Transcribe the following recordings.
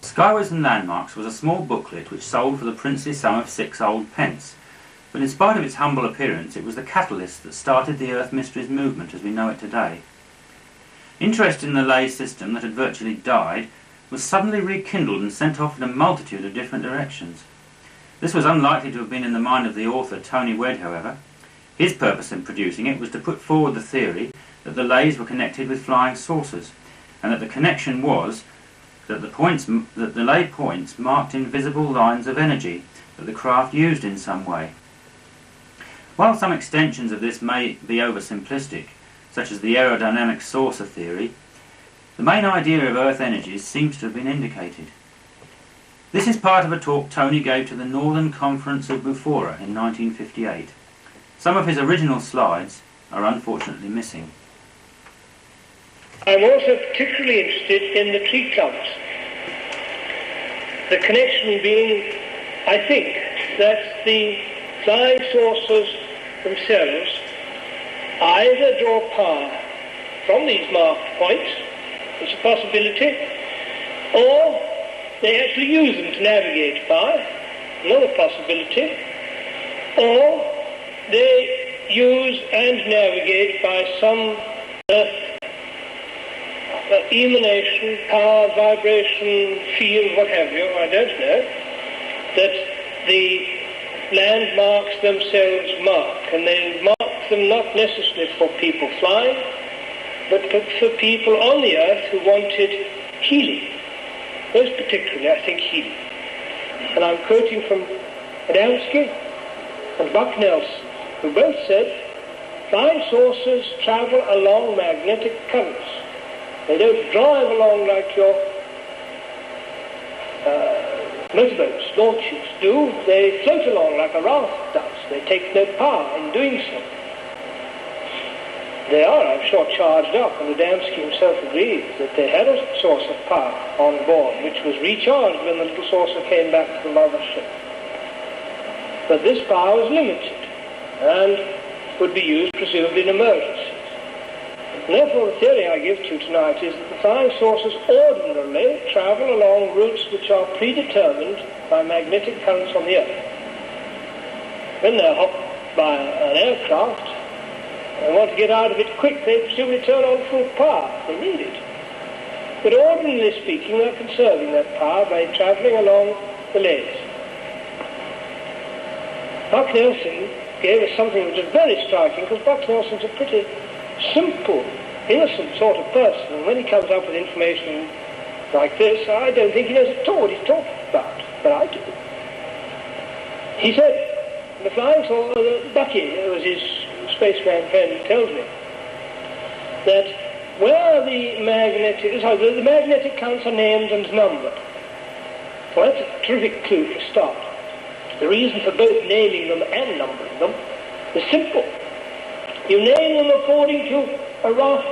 Skyways and Landmarks was a small booklet which sold for the princely sum of 6 old pence, but in spite of its humble appearance it was the catalyst that started the Earth Mysteries movement as we know it today. Interest in the ley system that had virtually died was suddenly rekindled and sent off in a multitude of different directions. This was unlikely to have been in the mind of the author Tony Wedd, however. His purpose in producing it was to put forward the theory that the leys were connected with flying saucers, and that the connection was that the ley points marked invisible lines of energy that the craft used in some way. While some extensions of this may be oversimplistic, such as the aerodynamic saucer theory, the main idea of Earth energies seems to have been indicated. This is part of a talk Tony gave to the Northern Conference of BUFORA in 1958. Some of his original slides are unfortunately missing. I'm also particularly interested in the tree clumps. The connection being, I think, that the flying saucers themselves either draw power from these marked points, it's a possibility, or they actually use them to navigate by, another possibility, or they use and navigate by some emanation, power, vibration, field, what have you, I don't know, that the landmarks themselves mark, and they mark them not necessarily for people flying, but for people on the earth who wanted healing. Most particularly, I think, healing. And I'm quoting from Adamski and Buck Nelson, who both said, flying saucers travel along magnetic currents. They don't drive along like your motorboats, launches do. They float along like a raft does. They take no power in doing so. They are, I'm sure, charged up, and Adamski himself agrees that they had a source of power on board, which was recharged when the little saucer came back to the mothership. But this power was limited, and would be used presumably in emergencies. And therefore, the theory I give to you tonight is that the flying saucers ordinarily travel along routes which are predetermined by magnetic currents on the Earth. When they're hopped by an aircraft, and want to get out of it quick, they presumably turn on full power. They need it. But ordinarily speaking, they're conserving that power by travelling along the leys. Buck Nelson gave us something which is very striking, because Buck Nelson's a pretty simple, innocent sort of person, and when he comes up with information like this, I don't think he knows at all what he's talking about, but I do. He said, the flying saucer, Bucky, who was his spaceman friend, tells me that where the magnetic currents are named and numbered. Well, that's a terrific clue for a start. The reason for both naming them and numbering them is simple. You name them according to a rough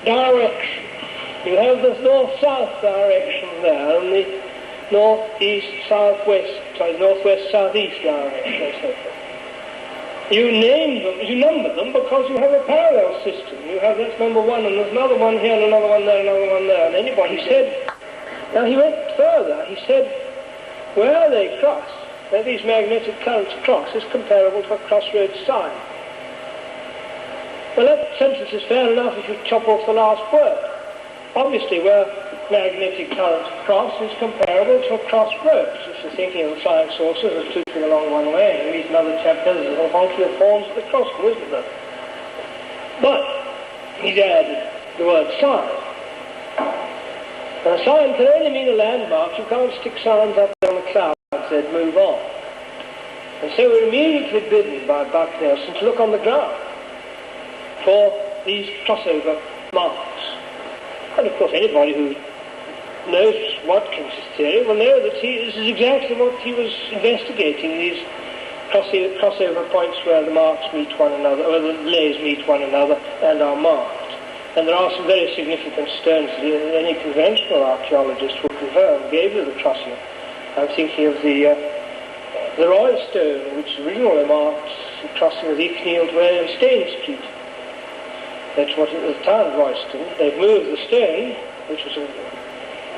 direction. You have the north-south direction there, and the northwest-southeast direction, and so forth. You name them, you number them because you have a parallel system. You have that's number one, and there's another one here, and another one there, another one there. And anybody said, now he went further. He said, where they cross, where these magnetic currents cross, is comparable to a crossroads sign. Well, that sentence is fair enough if you chop off the last word. Obviously, where magnetic currents cross is comparable to a crossroads. If you're thinking of the flying saucers as tooting along one way, and you meet another chapter, there's a whole bunch of forms of the crossing, isn't there? But he's added the word sign. Now, a sign can only mean a landmark. You can't stick signs up on the clouds and say, move on. And so we're immediately bidden by Buck Nelson to look on the ground for these crossover marks. And of course anybody who knows Watkins's theory will know that this is exactly what he was investigating, these crossover points where the marks meet one another, or the leys meet one another and are marked. And there are some very significant stones that any conventional archaeologist will confirm gave you the crossing. I'm thinking of the Roy stone, which originally marked the crossing of the Icknield Way and Stane Street. That's what it was, the town of Royston. They've moved the stone, which was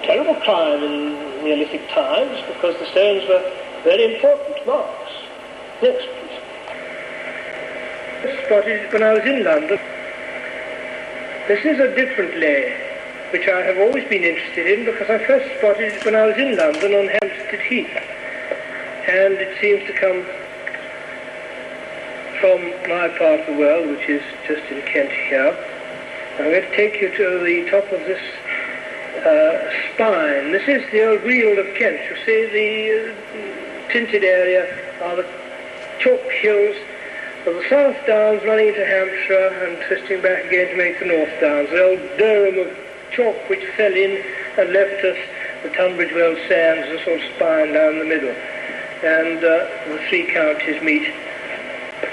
terrible crime in Neolithic times because the stones were very important marks. Next, please. I spotted it when I was in London. This is a different ley, which I have always been interested in because I first spotted it when I was in London on Hampstead Heath. And it seems to come from my part of the world, which is just in Kent here. I'm going to take you to the top of this spine. This is the old Weald of Kent. You see the tinted area are the chalk hills of the South Downs running into Hampshire and twisting back again to make the North Downs. The old dome of chalk which fell in and left us the Tunbridge Wells sands, a sort of spine down the middle. And the three counties meet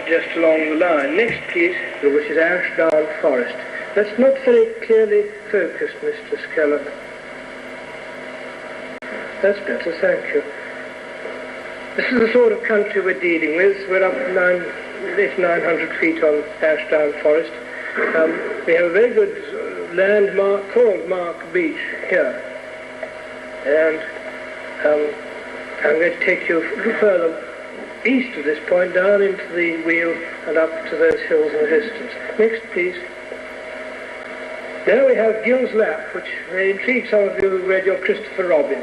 just along the line. Next, please, which is Ashdown Forest. That's not very clearly focused, Mr. Skellern. That's better, thank you. This is the sort of country we're dealing with. We're up 900 feet on Ashdown Forest. We have a very good landmark called Mark Beach here. And I'm going to take you a little further east of this point, down into the Weald and up to those hills in the distance. Next, please. There we have Gill's Lap, which may intrigue some of you who read your Christopher Robin.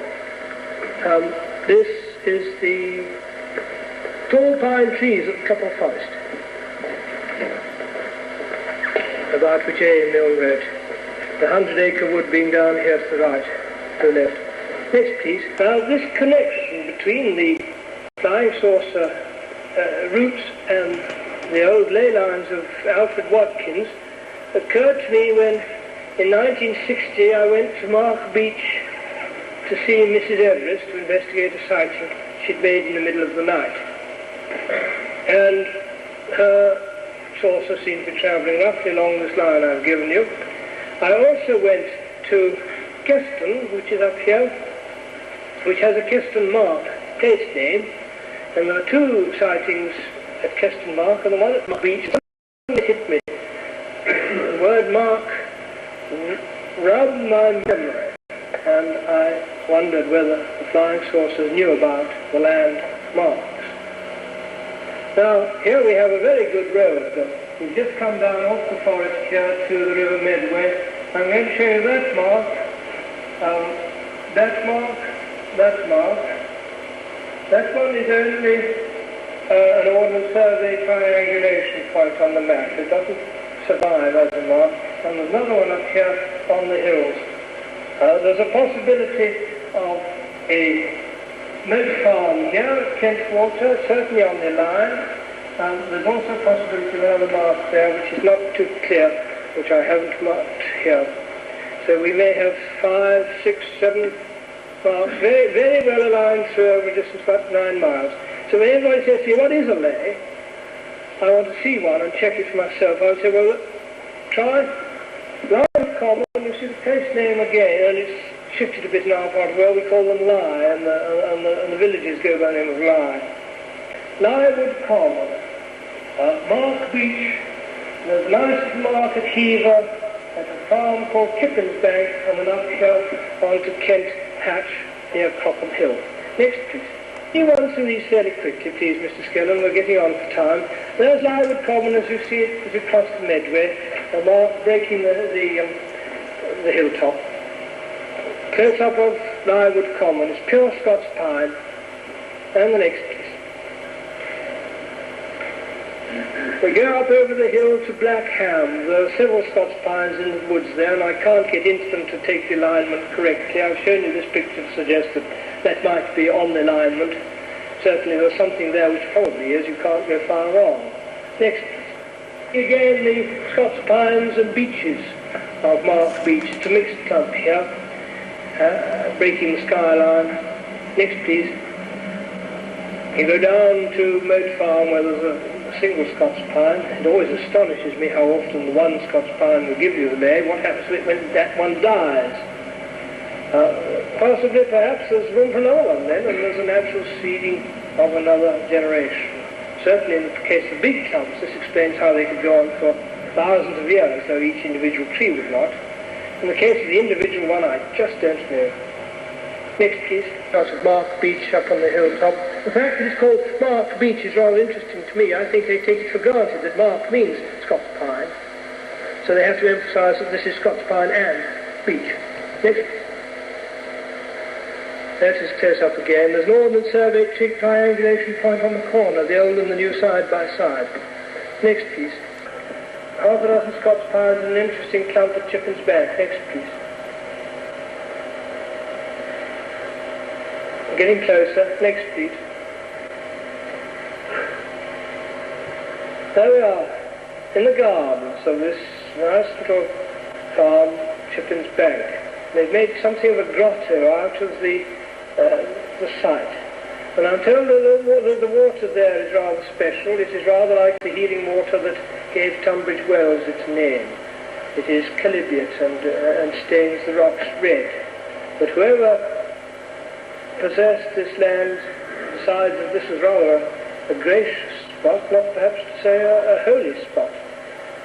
This is the tall pine trees of the Couple Forest, about which A. Milne wrote. The 100-acre wood being down here to the right, to the left. Next, please. Now, this connection between the flying saucer routes and the old ley lines of Alfred Watkins occurred to me when, in 1960, I went to Mark Beach to see Mrs. Everest to investigate a sighting she'd made in the middle of the night. And her saucer seemed to be travelling roughly along this line I've given you. I also went to Keston, which is up here, which has a Keston Mark place name, and there are two sightings at Keston Mark, and the one at Mark Beach hit me. The word Mark rubbed my memory, and I wondered whether the flying saucers knew about the landmarks. Now, here we have a very good road, though. We've just come down off the forest here to the River Medway. I'm going to show you that mark, that mark, that mark. That one is only an Ordnance Survey triangulation point on the map. It doesn't survive as a mark. And there's another one up here on the hills. There's a possibility of a moat farm here at Kent Water, certainly on the line. There's also a possibility of another mark there, which is not too clear, which I haven't marked here. So we may have 5, 6, 7 marks, very, very well aligned through over a distance of about 9 miles. So when anybody says to me, what is a ley? I want to see one and check it for myself. I would say, well, try Line Common, you see the place name again, and it's shifted a bit now part of where we call them Lye, and the villages go by the name of Lye. Liewood Common, Mark Beach, there's a nice little mark at Hever, at a farm called Kippin's Bank, and then up here onto Kent Hatch near Crockham Hill. Next, please. You run through these fairly quickly, please, Mr. Skellern. We're getting on for time. There's Liewood Common as you see it as you cross the Medway, a mark breaking the hilltop. Close up of Liewood Common is pure Scots pine. And the next, please. We go up over the hill to Black Ham. There are several Scots pines in the woods there, and I can't get into them to take the alignment correctly. I've shown you this picture to suggest that might be on the alignment. Certainly there's something there which probably is. You can't go far wrong. Next. Again, the Scots pines and beeches of Mark Beach. It's a mixed clump here, breaking the skyline. Next, please. You go down to Moat Farm where there's a single Scots pine. It always astonishes me how often the one Scots pine will give you the ley. What happens to it when that one dies? Possibly, perhaps, there's room for another one then, and there's a natural seeding of another generation. Certainly in the case of big clumps, this explains how they could go on for thousands of years, though each individual tree would not. In the case of the individual one, I just don't know. Next piece, lots of Mark Beach up on the hilltop. The fact that it's called Mark Beach is rather interesting to me. I think they take it for granted that Mark means Scots pine. So they have to emphasise that this is Scots pine and beech. Next. Notice close up again. There's an Ordnance Survey triangulation point on the corner, the old and the new side by side. Next piece. Half a dozen Scots pines and an interesting clump at Chippen's Bank. Next piece. Getting closer. Next piece. There we are, in the gardens of this nice little farm, Chippen's Bank. They've made something of a grotto out of the site. And I'm told that the water there is rather special. It is rather like the healing water that gave Tunbridge Wells its name. It is chalybeate and stains the rocks red. But whoever possessed this land decides that this is rather a gracious spot, not perhaps to say a holy spot,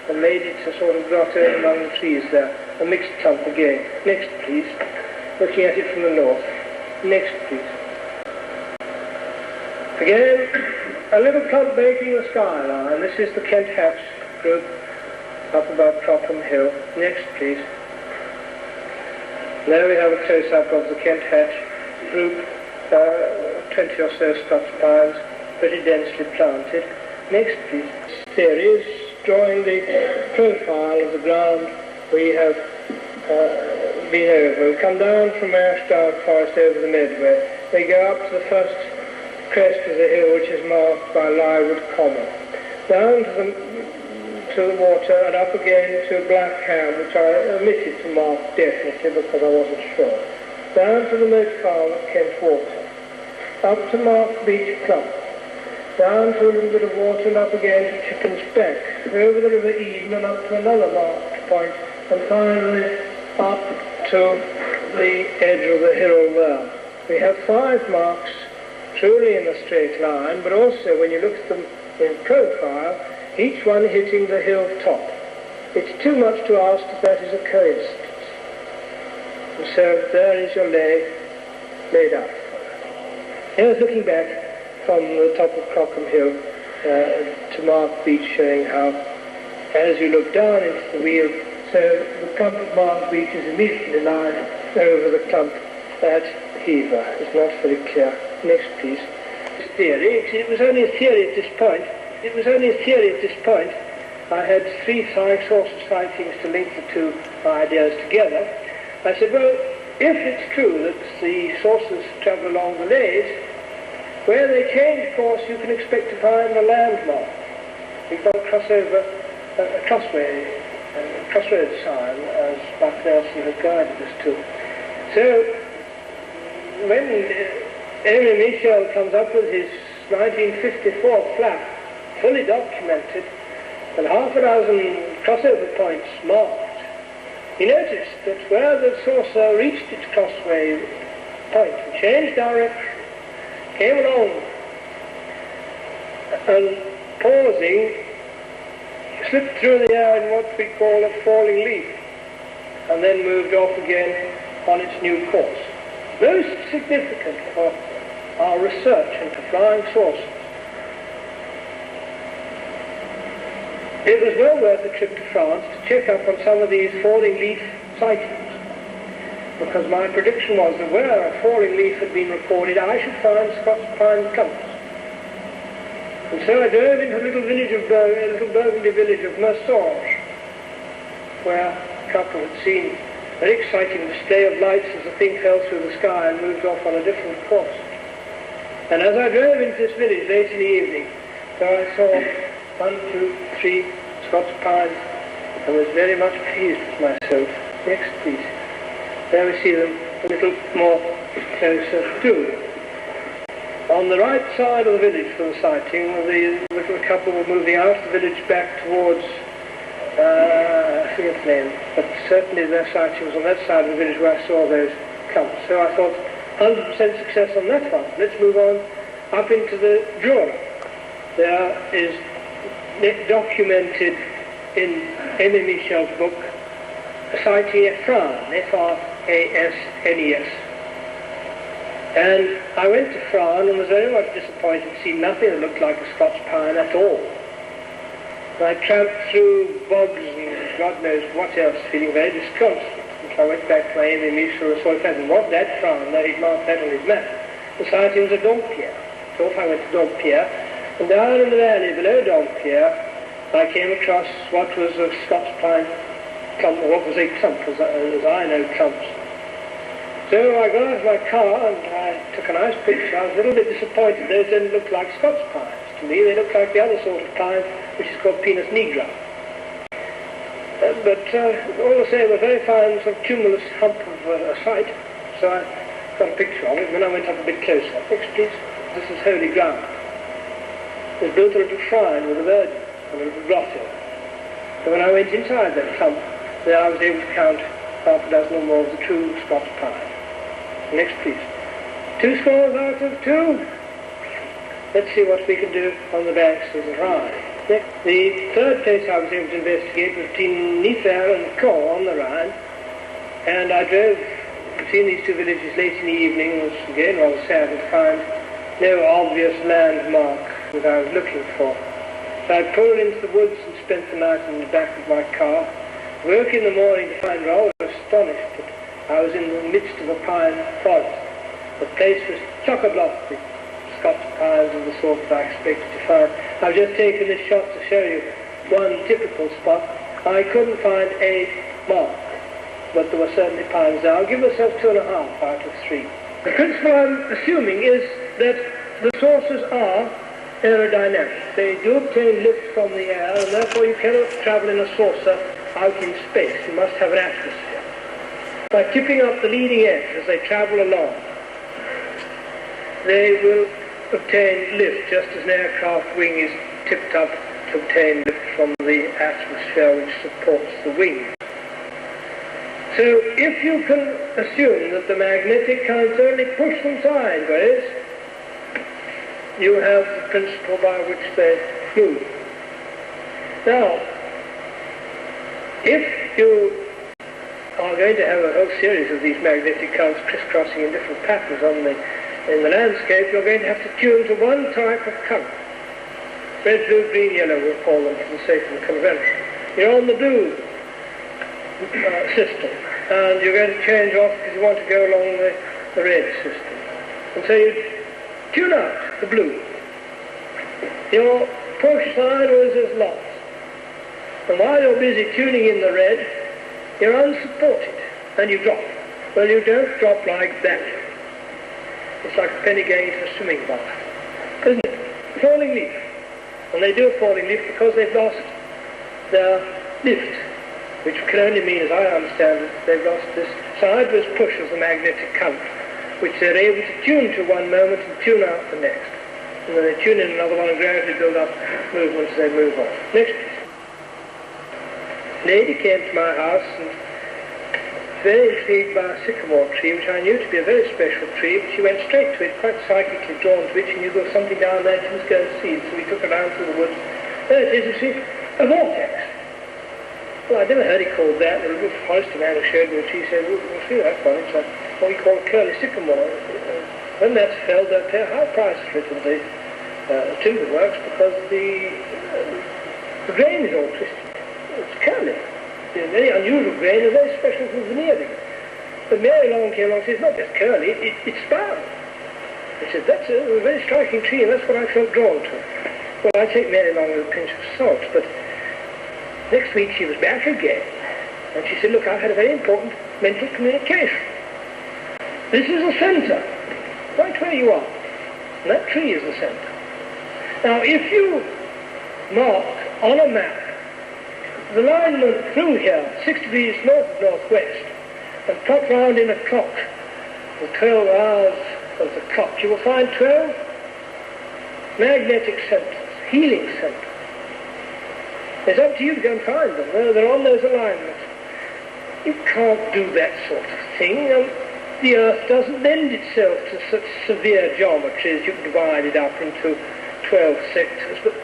and made it a sort of grotto among the trees there. A mixed clump again. Next, please. Looking at it from the north. Next, please. Again, a little clump breaking the skyline. This is the Kent Hatch group up above Cropham Hill. Next, please. There we have a close-up of the Kent Hatch group, 20 or so Scots pines, pretty densely planted. Next, please. There is drawing the profile of the ground we have been over. We come down from Ashdown Forest over the Medway. We go up to the first crest of the hill, which is marked by Lywood Common. Down to the water and up again to Blackham, which I omitted to mark definitely because I wasn't sure. Down to the moat farm at Kent Water. Up to Mark Beach Clump. Down to a little bit of water and up again to Chippen's Bank, over the River Eden and up to another marked point, and finally up to the edge of the hill there. We have 5 marks truly in a straight line, but also when you look at them in profile, each one hitting the hill top. It's too much to ask if that is a coincidence. And so there is your lay laid out. Here's looking back from the top of Crockham Hill to Mark Beach, showing how, as you look down into the wheel, so the clump of Mark Beach is immediately lying over the clump at Hever. It's not very clear. Next, please. Theory. It was only a theory at this point. I had 3 source sightings to link the 2 ideas together. I said, well, if it's true that the sources travel along the leys, where they change course, you can expect to find a landmark. We've got a crossroad sign, as Buck Nelson had guided us to. So, when Amy Michel comes up with his 1954 flap, fully documented, and half a dozen crossover points marked, he noticed that where the saucer reached its crossway point and changed direction, came along and pausing, slipped through the air in what we call a falling leaf, and then moved off again on its new course. Most significant for our research into flying saucers. It was well worth a trip to France to check up on some of these falling leaf sightings, because my prediction was that where a falling leaf had been recorded, I should find Scots pine clumps. And so I drove into a little Burgundy village of Mersange, where a couple had seen a very exciting display of lights as the thing fell through the sky and moved off on a different course. And as I drove into this village late in the evening, so I saw 1, 2, 3 Scots pines, and was very much pleased with myself. Next, please. There we see them a little more closer too. On the right side of the village for the sighting, the little couple were moving out of the village back towards, I forget the name, but certainly their sighting was on that side of the village where I saw those clumps. So I thought, 100% success on that one. Let's move on up into the Jura. There is documented in Amy Michel's book a sighting at Frasnes, F-R-A-S-N-E-S, And I went to Fran and was very much disappointed to see nothing that looked like a Scotch pine at all. And I tramped through bogs and God knows what else, feeling very disconsolate. And I went back to my mutual resource and what that Fran, though he'd marked that on his map, the sightings of Dompierre. So off I went to Dompierre, and down in the valley below Dompierre, I came across what was a Scotch pine clump, or what was a clump, as I know clumps. So I got out of my car and I took a nice picture. I was a little bit disappointed. Those didn't look like Scotch pines. To me, they looked like the other sort of pine, which is called Pinus nigra. But all the same, a very fine sort of cumulus hump of a site. So I got a picture of it when I went up a bit closer. Next, please. This is holy ground. They built a little shrine with a virgin and a little grotto. So when I went inside that clump, there I was able to count half a dozen or more of the true Scotch pine. Next, please. 2 scores out of 2. Let's see what we can do on the banks of the Rhine. Next, the third place I was able to investigate was between Niffer and Caen on the Rhine. And I drove between these two villages late in the evening. It was again rather sad to find no obvious landmark that I was looking for. So I pulled into the woods and spent the night in the back of my car. Woke in the morning to find rather astonished that I was in the midst of a pine forest. The place was chock-a-block with Scotch pines of the sort that I expected to find. I've just taken this shot to show you one typical spot. I couldn't find a mark, but there were certainly pines there. I'll give myself 2.5 out of 3. The principle I'm assuming is that the sources are aerodynamic. They do obtain lift from the air, and therefore you cannot travel in a saucer out in space. You must have an atmosphere. By tipping up the leading edge as they travel along, they will obtain lift, just as an aircraft wing is tipped up to obtain lift from the atmosphere which supports the wing. So if you can assume that the magnetic currents only push them sideways, you have the principle by which they move. Now, if you are going to have a whole series of these magnetic currents crisscrossing in different patterns in the landscape, you're going to have to tune to one type of current. Red, blue, green, yellow, we'll call them for the sake of the convention. You're on the blue system, and you're going to change off because you want to go along the red system. And so you tune out the blue. You're pushed sideways as lots. And while you're busy tuning in the red, you're unsupported, and you drop. Well, you don't drop like that. It's like a penny going into a swimming bath, isn't it? Falling leaf. And they do a falling leaf because they've lost their lift, which can only mean, as I understand it, they've lost this sideways push of the magnetic current, which they're able to tune to one moment and tune out the next. And then they tune in another one and gradually build up movement as they move on. Next. A lady came to my house and very intrigued by a sycamore tree, which I knew to be a very special tree, but she went straight to it, quite psychically drawn to it. She knew there was something down there she was going to see, so we took her down through the woods. There it is, you see, a vortex. Well, I'd never heard it called that. The little forester man who showed me the tree said, we'll see that one. It's like what we call a curly sycamore. When that's felled, they'll pay a high price for it in the timber works because the grain is all twisted. It's curly. It's a very unusual grain, a very special for veneering. But Mary Long came along and said, it's not just curly, it's spiral. He said, that's a very striking tree, and that's what I felt drawn to. Well, I take Mary Long with a pinch of salt, but next week she was back again, and she said, look, I've had a very important mental communication. This is the centre, right where you are, and that tree is the centre. Now, if you mark on a map the line went through here, 6 degrees north of northwest, and plot round in a clock, the 12 hours of the clock, you will find 12 magnetic centres, healing centres. It's up to you to go and find them. They're on those alignments. You can't do that sort of thing. The Earth doesn't lend itself to such severe geometries. You can divide it up into 12 sectors, but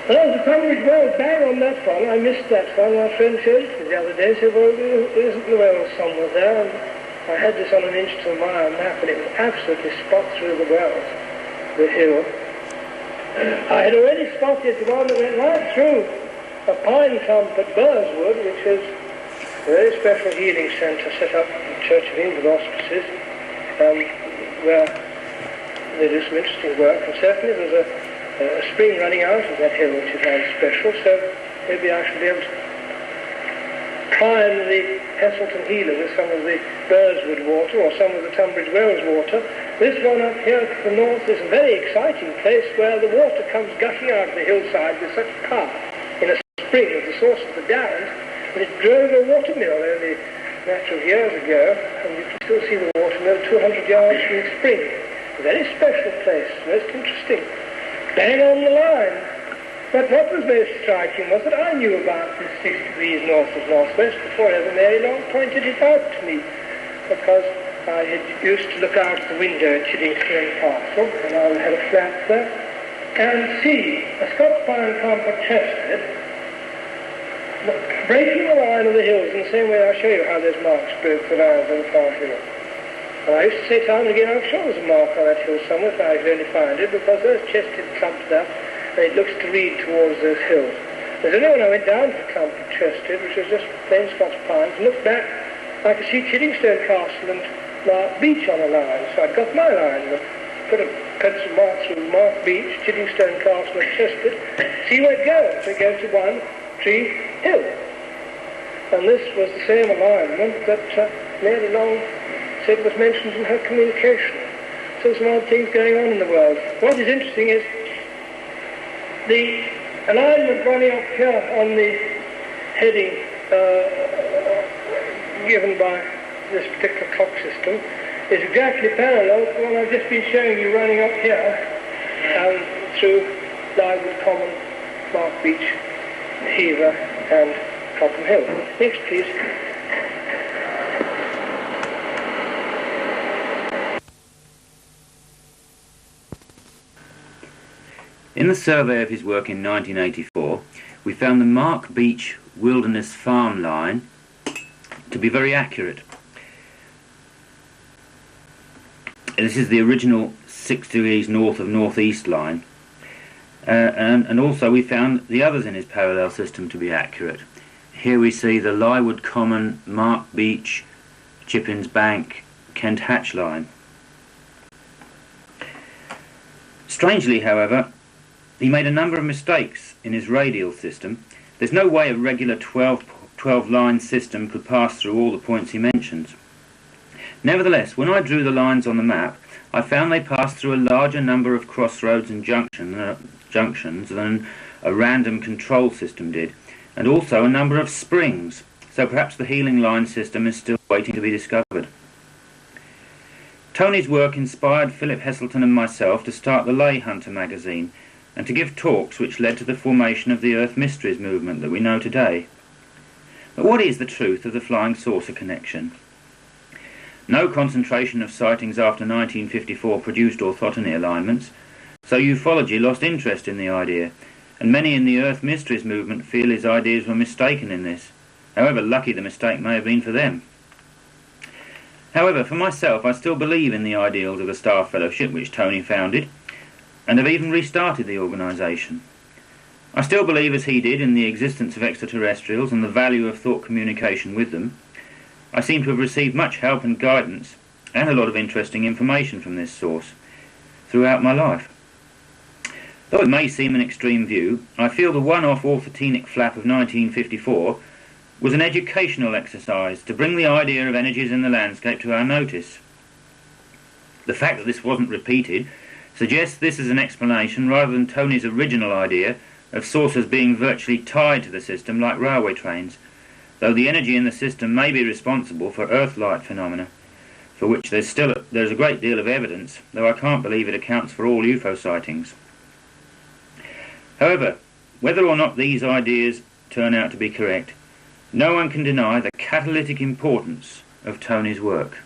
the Tunbridge Wells, bang on that one. I missed that one. My friend showed it to me the other day. Said, well, isn't the well somewhere there? And I had this on an inch-to-a-mile map, and it was absolutely spot through the wells, the hill. I had already spotted the one that went right through a pine clump at Burswood, which is a very special healing centre set up in the Church of England auspices, where they do some interesting work. And certainly there's a spring running out of that hill, which is very special, so maybe I shall be able to prime the Heselton healer with some of the Burswood water or some of the Tunbridge Wells water. This one up here to the north is a very exciting place where the water comes gushing out of the hillside with such power in a spring at the source of the Downs that it drove a watermill only a matter of years ago, and you can still see the watermill 200 yards from the spring. A very special place, most interesting. Bang on the line. But what was most striking was that I knew about this 6 degrees north of northwest before ever Mary Long pointed it out to me, because I had used to look out the window at Chiddingstone Castle, and I had a flat there, and see a Scots pine clump at Chested, breaking the line of the hills in the same way I'll show you how those marks broke the lines on the far hill. And I used to say time and again, I'm sure there's a mark on that hill somewhere if I could only find it, because those Chested clumps there, and it looks to lead towards those hills. There's only when I went down to the clump at Chested, which was just plain Scots pines, and looked back, I could see Chiddingstone Castle and Mark Beach on a line, so I'd got my line, but put a pencil mark through Mark Beach, Chiddingstone Castle and Chested, see where it goes. So it goes to One Tree Hill. And this was the same alignment that Mary Long said was mentioned in her communication. So some odd things going on in the world. What is interesting is the alignment running up here on the heading given by this particular clock system is exactly parallel to the one I've just been showing you running up here through Lywood Common, Mark Beach, Hever and Cockham Hill. Next please. In the survey of his work in 1984, we found the Mark Beach Wilderness Farm line to be very accurate. This is the original 6 degrees north of northeast line, and also we found the others in his parallel system to be accurate. Here we see the Lywood Common, Mark Beach, Chippins Bank, Kent Hatch line. Strangely, however, he made a number of mistakes in his radial system. There's no way a regular 12-line system could pass through all the points he mentions. Nevertheless, when I drew the lines on the map, I found they passed through a larger number of crossroads and junctions than a random control system did, and also a number of springs, so perhaps the healing line system is still waiting to be discovered. Tony's work inspired Philip Heselton and myself to start the Ley Hunter magazine, and to give talks which led to the formation of the Earth Mysteries movement that we know today. But what is the truth of the flying saucer connection? No concentration of sightings after 1954 produced orthotony alignments, so ufology lost interest in the idea, and many in the Earth Mysteries movement feel his ideas were mistaken in this, however lucky the mistake may have been for them. However, for myself, I still believe in the ideals of the Star Fellowship which Tony founded, and have even restarted the organisation. I still believe, as he did, in the existence of extraterrestrials and the value of thought communication with them. I seem to have received much help and guidance, and a lot of interesting information from this source, throughout my life. Though it may seem an extreme view, I feel the one-off orthotenic flap of 1954 was an educational exercise to bring the idea of energies in the landscape to our notice. The fact that this wasn't repeated suggests this is an explanation rather than Tony's original idea of saucers being virtually tied to the system like railway trains, though the energy in the system may be responsible for Earth-light phenomena, for which there's a great deal of evidence, though I can't believe it accounts for all UFO sightings. However, whether or not these ideas turn out to be correct, no one can deny the catalytic importance of Tony's work.